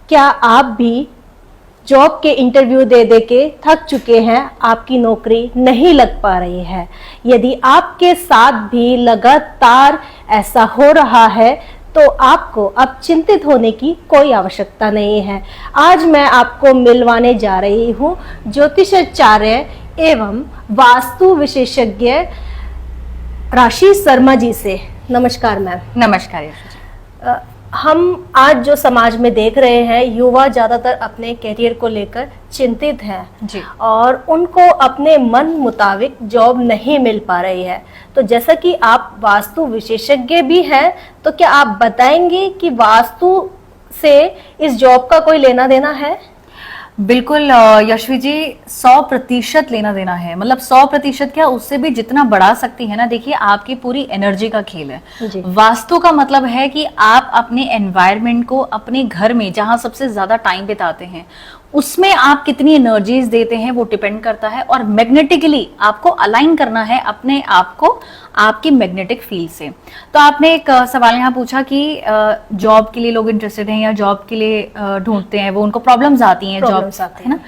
क्या आप भी जॉब के इंटरव्यू दे दे के थक चुके हैं, आपकी नौकरी नहीं लग पा रही है? यदि आपके साथ भी लगातार ऐसा हो रहा है तो आपको अब चिंतित होने की कोई आवश्यकता नहीं है। आज मैं आपको मिलवाने जा रही हूँ ज्योतिषाचार्य एवं वास्तु विशेषज्ञ राशि शर्मा जी से। नमस्कार मैम। नमस्कार यशु जी। हम आज जो समाज में देख रहे हैं, युवा ज़्यादातर अपने करियर को लेकर चिंतित हैं जी। और उनको अपने मन मुताबिक जॉब नहीं मिल पा रही है। तो जैसा कि आप वास्तु विशेषज्ञ भी हैं, तो क्या आप बताएंगे कि वास्तु से इस जॉब का कोई लेना देना है? बिल्कुल यशवी जी, 100% लेना देना है। मतलब 100% क्या, उससे भी जितना बढ़ा सकती है ना। देखिए, आपकी पूरी एनर्जी का खेल है। जी। वास्तु का मतलब है कि आप अपने एनवायरनमेंट को, अपने घर में जहां सबसे ज्यादा टाइम बिताते हैं, उसमें आप कितनी एनर्जीज देते हैं वो डिपेंड करता है। और मैग्नेटिकली आपको अलाइन करना है अपने आप को आपकी मैग्नेटिक फील्ड से। तो आपने एक सवाल यहाँ पूछा कि जॉब के लिए लोग इंटरेस्टेड हैं या जॉब के लिए ढूंढते हैं, वो उनको प्रॉब्लम्स आती हैं, जॉब है ना।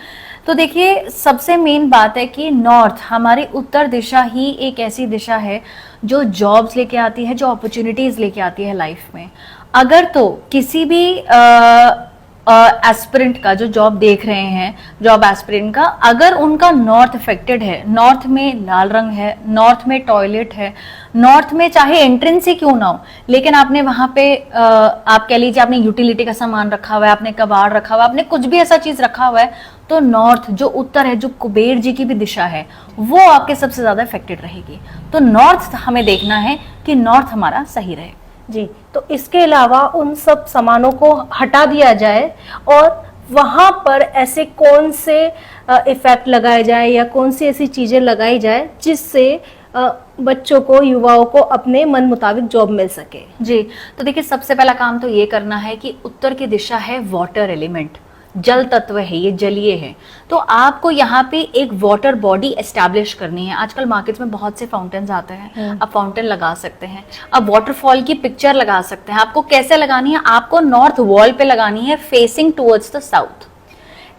तो देखिए, सबसे मेन बात है कि नॉर्थ, हमारी उत्तर दिशा ही एक ऐसी दिशा है जो जॉब्स लेके आती है, जो अपॉर्चुनिटीज लेके आती है लाइफ में। अगर तो किसी भी एस्पिरेंट का, जो जॉब देख रहे हैं, जॉब एस्पिरेंट का, अगर उनका नॉर्थ अफेक्टेड है, नॉर्थ में लाल रंग है, नॉर्थ में टॉयलेट है, नॉर्थ में चाहे एंट्रेंस ही क्यों ना हो, लेकिन आपने वहां पे आप कह लीजिए आपने यूटिलिटी का सामान रखा हुआ है, आपने कबाड़ रखा हुआ है, आपने कुछ भी ऐसा चीज रखा हुआ है, तो नॉर्थ जो उत्तर है, जो कुबेर जी की भी दिशा है, वो आपके सबसे ज्यादा अफेक्टेड रहेगी। तो नॉर्थ हमें देखना है कि नॉर्थ हमारा सही रहे। जी। तो इसके अलावा उन सब सामानों को हटा दिया जाए और वहां पर ऐसे कौन से इफेक्ट लगाए जाए या कौन सी ऐसी चीजें लगाई जाए जिससे बच्चों को, युवाओं को अपने मन मुताबिक जॉब मिल सके? जी। तो देखिए, सबसे पहला काम तो ये करना है कि उत्तर की दिशा है वाटर एलिमेंट, जल तत्व है, ये जलीय है। तो आपको यहाँ पे एक वाटर बॉडी एस्टैब्लिश करनी है। आजकल मार्केट्स में बहुत से फाउंटेन्स आते हैं, आप फाउंटेन लगा सकते हैं, अब वाटरफॉल की पिक्चर लगा सकते हैं। आपको कैसे लगानी है? आपको नॉर्थ वॉल पे लगानी है, फेसिंग टुवर्ड्स द साउथ।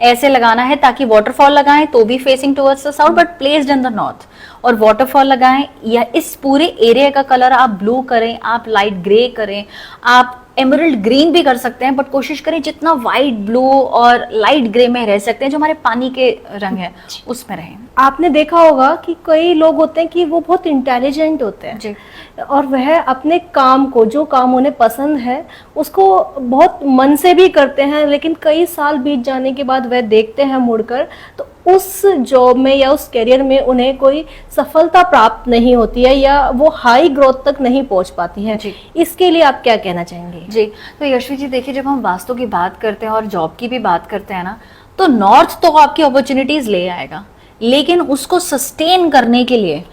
ऐसे लगाना है ताकि वाटरफॉल लगाएं तो भी facing towards the south, but placed in the north. और वाटरफॉल लगाएं या इस पूरे एरिया का कलर आप ब्लू करें, आप लाइट ग्रे करें, आप एमरल्ड ग्रीन भी कर सकते हैं, बट कोशिश करें जितना वाइट, ब्लू और लाइट ग्रे में रह सकते हैं, जो हमारे पानी के रंग है उसमें रहें। आपने देखा होगा कि कई लोग होते हैं कि वो बहुत इंटेलिजेंट होते हैं जी। और वह अपने काम को, जो काम उन्हें पसंद है, उसको बहुत मन से भी करते हैं, लेकिन कई साल बीत जाने के बाद वह देखते हैं मुड़कर तो उस जॉब में या उस करियर में उन्हें कोई सफलता प्राप्त नहीं होती है या वो हाई ग्रोथ तक नहीं पहुंच पाती है। इसके लिए आप क्या कहना चाहेंगे? जी। तो यशवी जी, देखिए, जब हम वास्तु की बात करते हैं और जॉब की भी बात करते हैं ना, तो नॉर्थ तो आपकी अपॉर्चुनिटीज ले आएगा, लेकिन उसको सस्टेन करने के लिए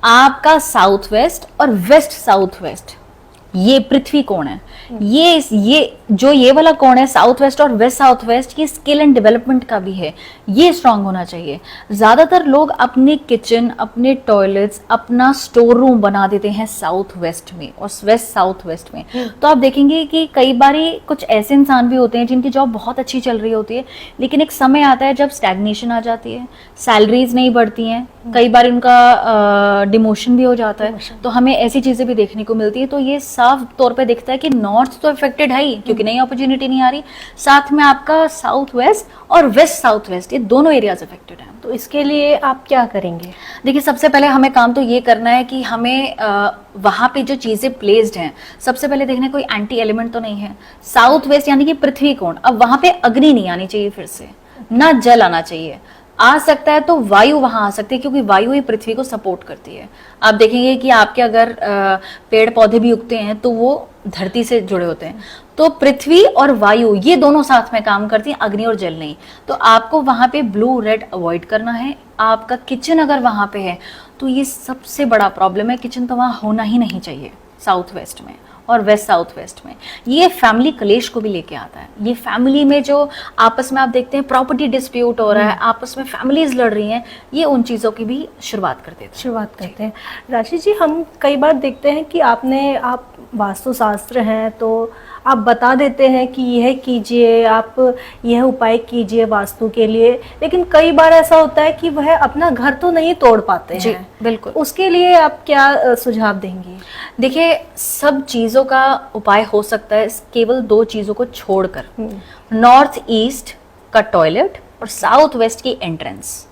आपका साउथ वेस्ट और वेस्ट साउथ वेस्ट, ये पृथ्वी कोण है, ये वाला कोण है, साउथ वेस्ट और वेस्ट साउथ वेस्ट, ये स्किल एंड डेवलपमेंट का भी है, ये स्ट्रांग होना चाहिए। ज्यादातर लोग अपने किचन, अपने टॉयलेट्स, अपना स्टोर रूम बना देते हैं साउथ वेस्ट में और वेस्ट साउथ वेस्ट में। तो आप देखेंगे कि कई बार कुछ ऐसे इंसान भी होते हैं जिनकी जॉब बहुत अच्छी चल रही होती है, लेकिन एक समय आता है जब स्टैग्नेशन आ जाती है, सैलरीज नहीं बढ़ती हैं, कई बार उनका डिमोशन भी हो जाता है। तो हमें ऐसी चीजें भी देखने को मिलती है। तो ये साफ तौर पे दिखता है कि नॉर्थ तो अफेक्टेड है ही, क्योंकि नई अपॉर्चुनिटी नहीं आ रही, साथ में आपका साउथ वेस्ट और वेस्ट साउथ वेस्ट, ये दोनों एरियाज अफेक्टेड हैं। तो इसके लिए आप क्या करेंगे? देखिए, सबसे पहले हमें काम तो ये करना है कि हमें वहां पे जो चीजें प्लेस्ड हैं, सबसे पहले देखना है कोई एंटी एलिमेंट तो नहीं है। साउथ वेस्ट यानी कि पृथ्वी कोण, अब वहां पे अग्नि नहीं आनी चाहिए, फिर से ना जल आना चाहिए। आ सकता है तो वायु वहां आ सकती है, क्योंकि वायु ही पृथ्वी को सपोर्ट करती है। आप देखेंगे कि आपके अगर पेड़ पौधे भी उगते हैं तो वो धरती से जुड़े होते हैं। तो पृथ्वी और वायु ये दोनों साथ में काम करती हैं, अग्नि और जल नहीं। तो आपको वहां पे ब्लू रेड अवॉइड करना है। आपका किचन अगर वहां पे है तो ये सबसे बड़ा प्रॉब्लम है, किचन तो वहां होना ही नहीं चाहिए साउथ वेस्ट में और वेस्ट साउथ वेस्ट में। ये फैमिली कलेश को भी लेके आता है। ये फैमिली में जो आपस में आप देखते हैं प्रॉपर्टी डिस्प्यूट हो रहा है, आपस में फैमिलीज लड़ रही हैं, ये उन चीज़ों की भी शुरुआत करते हैं। राशि जी, हम कई बार देखते हैं कि आप वास्तुशास्त्र हैं, तो आप बता देते हैं कि यह कीजिए, आप यह उपाय कीजिए वास्तु के लिए, लेकिन कई बार ऐसा होता है कि वह अपना घर तो नहीं तोड़ पाते जी हैं। बिल्कुल। उसके लिए आप क्या सुझाव देंगे? देखिए, सब चीजों का उपाय हो सकता है केवल दो चीजों को छोड़कर, नॉर्थ ईस्ट का टॉयलेट और साउथ वेस्ट की एंट्रेंस।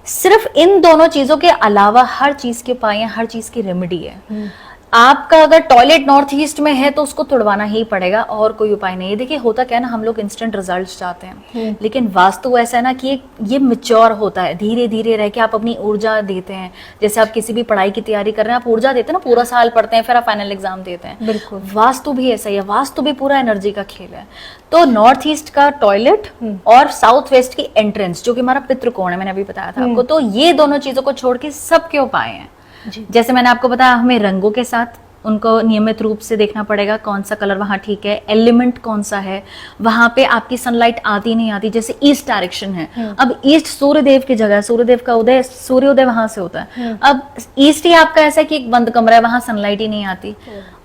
सिर्फ इन दोनों चीजों के अलावा हर चीज के उपाय हैं, हर चीज की रेमेडी है। आपका अगर टॉयलेट नॉर्थ ईस्ट में है तो उसको तुड़वाना ही पड़ेगा, और कोई उपाय नहीं है। देखिए, होता क्या है ना, हम लोग इंस्टेंट रिजल्ट्स चाहते हैं, लेकिन वास्तु ऐसा है ना कि ये मैच्योर होता है, धीरे धीरे रह के आप अपनी ऊर्जा देते हैं। जैसे आप किसी भी पढ़ाई की तैयारी कर रहे हैं, आप ऊर्जा देते हैं ना, पूरा साल पढ़ते हैं, फिर आप फाइनल एग्जाम देते हैं। बिल्कुल। वास्तु भी ऐसा ही है, वास्तु भी पूरा एनर्जी का खेल है। तो नॉर्थ ईस्ट का टॉयलेट और साउथ वेस्ट की एंट्रेंस, जो कि हमारा पितृकोण है, मैंने अभी बताया था आपको, तो ये दोनों चीजों को छोड़ के सबके उपाय हैं। जैसे मैंने आपको बताया, हमें रंगों के साथ उनको नियमित रूप से देखना पड़ेगा, कौन सा कलर वहां ठीक है, एलिमेंट कौन सा है, वहां पे आपकी सनलाइट आती नहीं आती। जैसे ईस्ट डायरेक्शन है, अब ईस्ट सूर्यदेव की जगह है, सूर्यदेव का उदय, सूर्योदय वहां से होता है। अब ईस्ट ही आपका ऐसा है कि एक बंद कमरा है, वहां सनलाइट ही नहीं आती,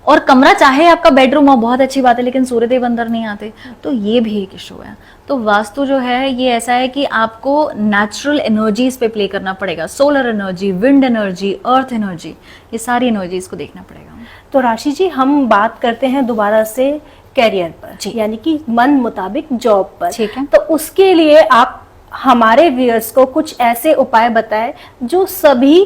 और कमरा चाहे आपका बेडरूम हो, बहुत अच्छी बात है, लेकिन सूर्यदेव अंदर नहीं आते, तो ये भी एक इशू है। तो वास्तु जो है ये ऐसा है कि आपको नेचुरल एनर्जीज पे प्ले करना पड़ेगा, solar energy, wind energy, earth energy, ये सारी एनर्जीज को देखना पड़ेगा। तो राशि जी, हम बात करते हैं दोबारा से कैरियर पर, यानी कि मन मुताबिक जॉब पर। ठीक है। तो उसके लिए आप हमारे व्यूअर्स को कुछ ऐसे उपाय बताएं जो सभी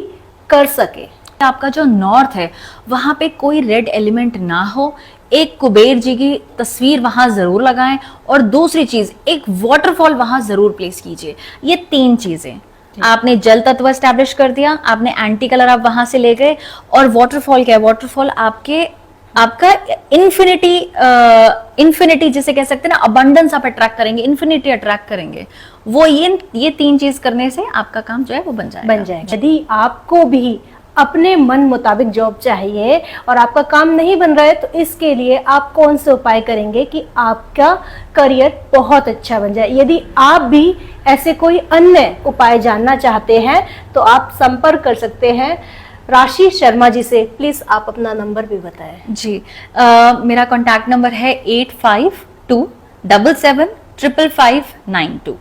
कर सके। आपका जो नॉर्थ है वहां पे कोई रेड एलिमेंट ना हो, एक कुबेर जी की तस्वीर वहां जरूर लगाएं, और दूसरी चीज, एक वाटरफॉल वहां जरूर प्लेस कीजिए। ये तीन चीजें आपने जल तत्व एस्टैब्लिश कर दिया, आपने एंटी कलर आप वहां से ले गए, और वाटरफॉल क्या है, वाटरफॉल आपका इन्फिनिटी जिसे कह सकते हैं ना, अबंडेंस आप अट्रैक्ट करेंगे, इन्फिनिटी अट्रैक्ट करेंगे। वो ये तीन चीज करने से आपका काम जो है वो बन जाएगा। यदि आपको भी अपने मन मुताबिक जॉब चाहिए और आपका काम नहीं बन रहा है, तो इसके लिए आप कौन से उपाय करेंगे कि आपका करियर बहुत अच्छा बन जाए? यदि आप भी ऐसे कोई अन्य उपाय जानना चाहते हैं तो आप संपर्क कर सकते हैं राशि शर्मा जी से। प्लीज आप अपना नंबर भी बताएं। जी, मेरा कॉन्टैक्ट नंबर है 8527755592।